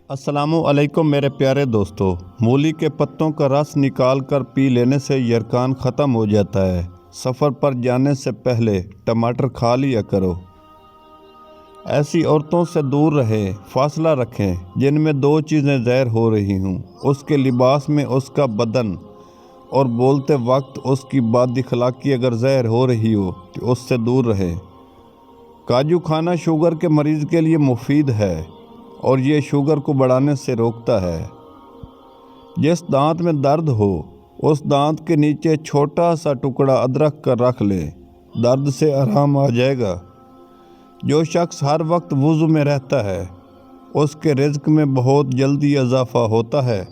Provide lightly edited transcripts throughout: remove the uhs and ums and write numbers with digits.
السلام علیکم میرے پیارے دوستو، مولی کے پتوں کا رس نکال کر پی لینے سے یرکان ختم ہو جاتا ہے۔ سفر پر جانے سے پہلے ٹماٹر کھا لیا کرو۔ ایسی عورتوں سے دور رہیں، فاصلہ رکھیں جن میں دو چیزیں ظاہر ہو رہی ہوں، اس کے لباس میں اس کا بدن، اور بولتے وقت اس کی بد اخلاقی اگر ظاہر ہو رہی ہو تو اس سے دور رہیں۔ کاجو کھانا شوگر کے مریض کے لیے مفید ہے اور یہ شوگر کو بڑھانے سے روکتا ہے۔ جس دانت میں درد ہو اس دانت کے نیچے چھوٹا سا ٹکڑا ادرک کا رکھ لیں، درد سے آرام آ جائے گا۔ جو شخص ہر وقت وضو میں رہتا ہے اس کے رزق میں بہت جلدی اضافہ ہوتا ہے۔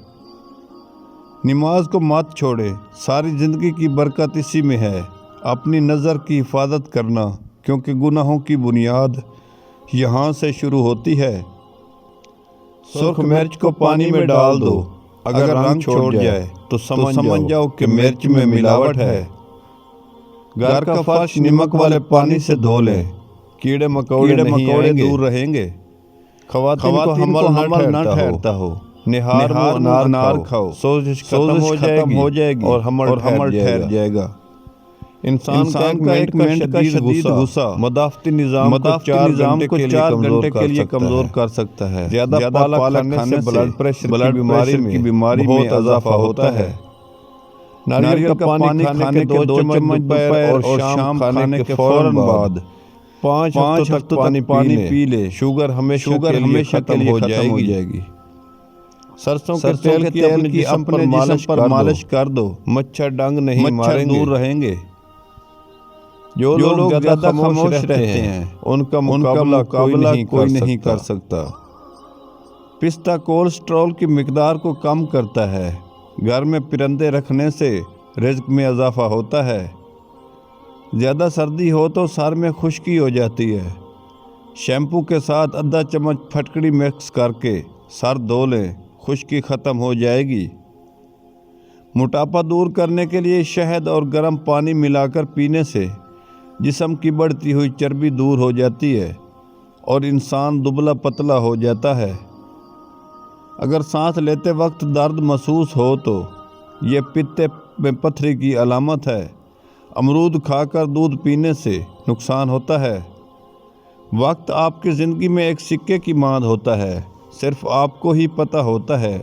نماز کو مت چھوڑے، ساری زندگی کی برکت اسی میں ہے۔ اپنی نظر کی حفاظت کرنا، کیونکہ گناہوں کی بنیاد یہاں سے شروع ہوتی ہے۔ سرخ مرچ کو پانی میں ڈال دو، اگر رنگ چھوڑ جائے تو سمجھ جاؤ کہ مرچ میں ملاوٹ ہے۔ گھر کا فرش نمک والے پانی سے دھو لیں، کیڑے مکوڑے دور رہیں گے۔ خواتین کو حمل نہ ٹھہرتا ہو، نہار انار کھاؤ، سوزش ختم ہو جائے گی اور حمل ٹھہر جائے گا۔ انسان کا ایک منٹ کا شدید غصہ مدافعتی نظام کو 4 گھنٹے کے لیے کمزور کر سکتا ہے۔ زیادہ پالک کھانے سے بلڈ پریشر کی بیماری میں اضافہ ہوتا ہے۔ ناریل کا پانی کھانے کے 2 چمچ دوپہر اور شام کھانے کے فوراً بعد 5 ہفتوں تک پانی پی لے، شوگر ہمیشہ کے لیے ختم ہو جائے گی۔ سرسوں کے تیل کی اپنے جسم پر مالش کر دو، مچھر ڈنگ نہیں ماریں گے، دور رہیں گے۔ جو لوگ زیادہ خاموش رہتے ہیں ان کا مقابلہ کوئی نہیں کر سکتا۔ پستہ کولیسٹرول کی مقدار کو کم کرتا ہے۔ گھر میں پرندے رکھنے سے رزق میں اضافہ ہوتا ہے۔ زیادہ سردی ہو تو سر میں خشکی ہو جاتی ہے، شیمپو کے ساتھ آدھا چمچ پھٹکڑی مکس کر کے سر دھو لیں، خشکی ختم ہو جائے گی۔ موٹاپا دور کرنے کے لیے شہد اور گرم پانی ملا کر پینے سے جسم کی بڑھتی ہوئی چربی دور ہو جاتی ہے اور انسان دبلا پتلا ہو جاتا ہے۔ اگر سانس لیتے وقت درد محسوس ہو تو یہ پتے میں پتھری کی علامت ہے۔ امرود کھا کر دودھ پینے سے نقصان ہوتا ہے۔ وقت آپ کی زندگی میں ایک سکے کی مانند ہوتا ہے، صرف آپ کو ہی پتہ ہوتا ہے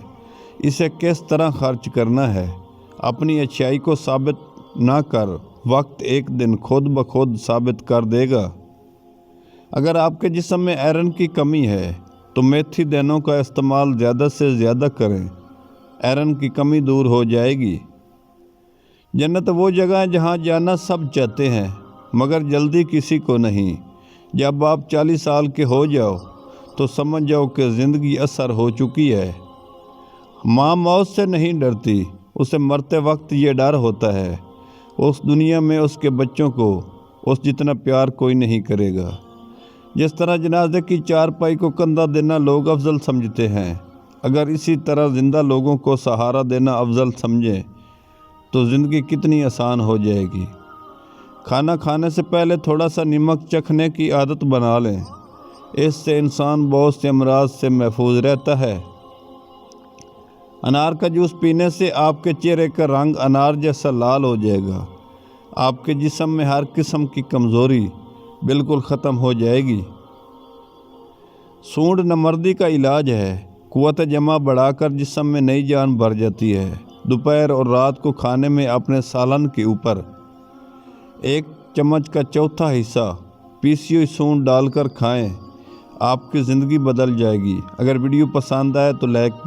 اسے کس طرح خرچ کرنا ہے۔ اپنی اچھائی کو ثابت نہ کر، وقت ایک دن خود بخود ثابت کر دے گا۔ اگر آپ کے جسم میں آئرن کی کمی ہے تو میتھی دانوں کا استعمال زیادہ سے زیادہ کریں، آئرن کی کمی دور ہو جائے گی۔ جنت وہ جگہ ہے جہاں جانا سب چاہتے ہیں مگر جلدی کسی کو نہیں۔ جب آپ 40 سال کے ہو جاؤ تو سمجھ جاؤ کہ زندگی اثر ہو چکی ہے۔ ماں موت سے نہیں ڈرتی، اسے مرتے وقت یہ ڈر ہوتا ہے اس دنیا میں اس کے بچوں کو اس جتنا پیار کوئی نہیں کرے گا۔ جس طرح جنازے کی چارپائی کو کندھا دینا لوگ افضل سمجھتے ہیں، اگر اسی طرح زندہ لوگوں کو سہارا دینا افضل سمجھیں تو زندگی کتنی آسان ہو جائے گی۔ کھانا کھانے سے پہلے تھوڑا سا نمک چکھنے کی عادت بنا لیں، اس سے انسان بہت سے امراض سے محفوظ رہتا ہے۔ انار کا جوس پینے سے آپ کے چہرے کا رنگ انار جیسا لال ہو جائے گا۔ آپ کے جسم میں ہر قسم کی کمزوری بالکل ختم ہو جائے گی۔ سونڈ نامردی کا علاج ہے، قوت جمع بڑھا کر جسم میں نئی جان بھر جاتی ہے۔ دوپہر اور رات کو کھانے میں اپنے سالن کے اوپر 1 چمچ کا چوتھا حصہ پیسی ہوئی سونڈ ڈال کر کھائیں، آپ کی زندگی بدل جائے گی۔ اگر ویڈیو پسند آئے تو لائک